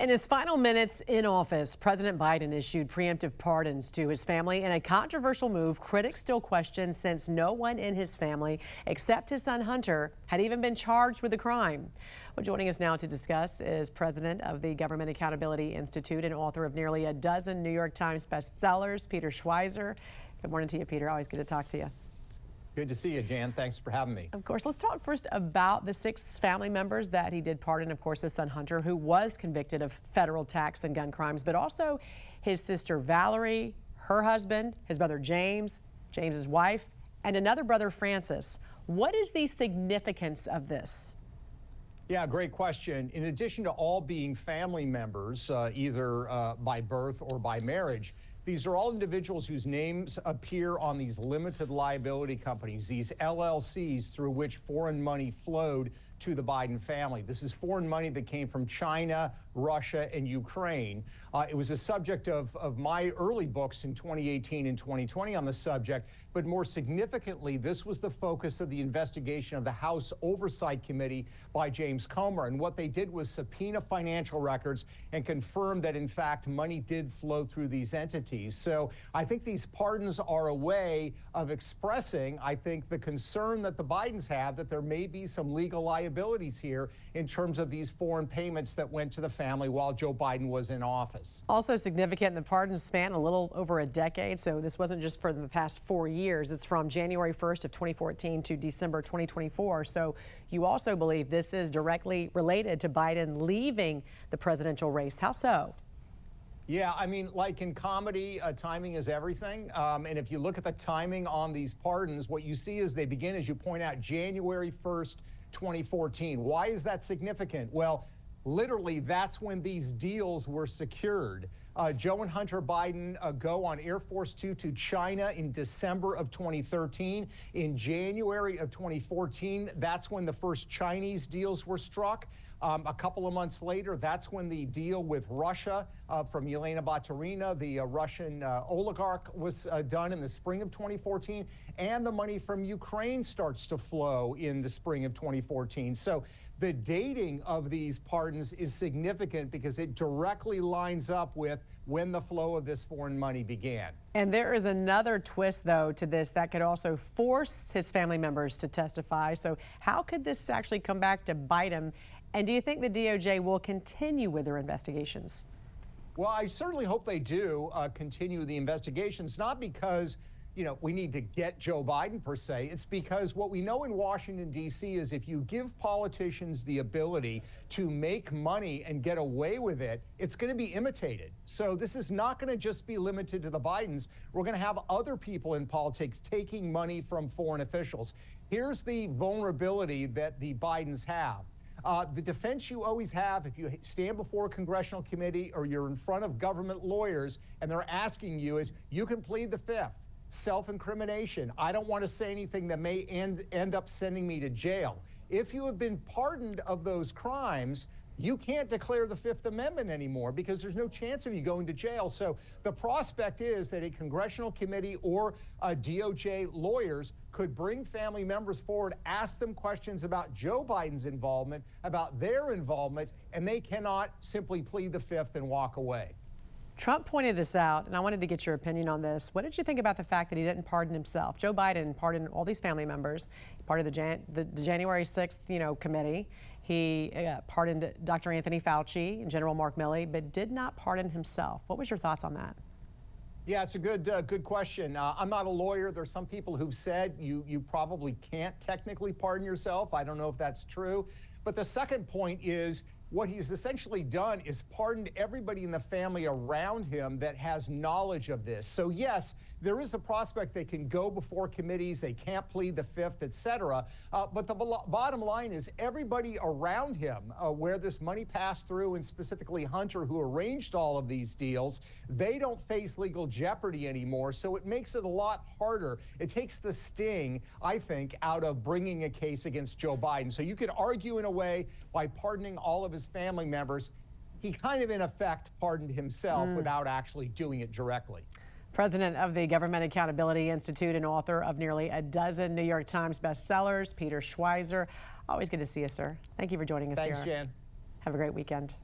In his final minutes in office, President Biden issued preemptive pardons to his family in a controversial move critics still question since no one in his family except his son Hunter had even been charged with the crime. Well, joining us now to discuss is president of the Government Accountability Institute and author of nearly a dozen New York Times bestsellers, Peter Schweizer. Good morning to you, Peter. Always good to talk to you. Good to see you, Jan. Thanks for having me. Of course, let's talk first about the 6 family members that he did pardon. Of course, his son Hunter, who was convicted of federal tax and gun crimes, but also his sister Valerie, her husband, his brother James, James's wife, and another brother Francis. What is the significance of this? Yeah, great question. In addition to all being family members, either by birth or by marriage, these are all individuals whose names appear on these limited liability companies, these LLCs through which foreign money flowed to the Biden family. This is foreign money that came from China, Russia, and Ukraine. It was a subject of my early books in 2018 and 2020 on the subject, but more significantly, this was the focus of the investigation of the House Oversight Committee by James Comer. And what they did was subpoena financial records and confirm that, in fact, money did flow through these entities. So I think these pardons are a way of expressing, I think, the concern that the Bidens have that there may be some legal liabilities here in terms of these foreign payments that went to the family while Joe Biden was in office. Also significant, the pardons span a little over a decade, so this wasn't just for the past 4 years. It's from January 1st of 2014 to December 2024. So you also believe this is directly related to Biden leaving the presidential race. How so? Yeah, I mean, like in comedy, timing is everything. And if you look at the timing on these pardons, what you see is they begin, as you point out, January 1st, 2014. Why is that significant? Well, literally, that's when these deals were secured. Joe and Hunter Biden go on Air Force Two to China in December of 2013. In January of 2014, that's when the first Chinese deals were struck. A couple of months later, that's when the deal with Russia from Yelena Baturina, the Russian oligarch, was done in the spring of 2014. And the money from Ukraine starts to flow in the spring of 2014. So the dating of these pardons is significant because it directly lines up with when the flow of this foreign money began. And there is another twist, though, to this that could also force his family members to testify. So how could this actually come back to bite him? And do you think the DOJ will continue with their investigations? Well, I certainly hope they do continue the investigations, not because we need to get Joe Biden per se. It's because what we know in Washington, D.C. is if you give politicians the ability to make money and get away with it, it's going to be imitated. So this is not going to just be limited to the Bidens. We're going to have other people in politics taking money from foreign officials. Here's the vulnerability that the Bidens have. The defense you always have if you stand before a congressional committee or you're in front of government lawyers and they're asking you is, you can plead the fifth. Self-incrimination. I don't want to say anything that may end up sending me to jail. If you have been pardoned of those crimes, you can't declare the Fifth Amendment anymore because there's no chance of you going to jail. So the prospect is that a congressional committee or DOJ lawyers could bring family members forward, ask them questions about Joe Biden's involvement, about their involvement, and they cannot simply plead the fifth and walk away. Trump pointed this out, and I wanted to get your opinion on this. What did you think about the fact that he didn't pardon himself? Joe Biden pardoned all these family members, part of the January 6th, committee. He pardoned Dr. Anthony Fauci and General Mark Milley, but did not pardon himself. What was your thoughts on that? Yeah, it's a good question. I'm not a lawyer. There's some people who've said you probably can't technically pardon yourself. I don't know if that's true. But the second point is, what he's essentially done is pardoned everybody in the family around him that has knowledge of this. So yes, there is a prospect they can go before committees, they can't plead the fifth, et cetera. But the bottom line is everybody around him, where this money passed through, and specifically Hunter, who arranged all of these deals, they don't face legal jeopardy anymore. So it makes it a lot harder. It takes the sting, I think, out of bringing a case against Joe Biden. So you could argue in a way by pardoning all of his family members, he kind of in effect pardoned himself without actually doing it directly. President of the Government Accountability Institute and author of nearly a dozen New York Times bestsellers, Peter Schweizer. Always good to see you, sir. Thank you for joining us here. Thanks, Jan. Have a great weekend.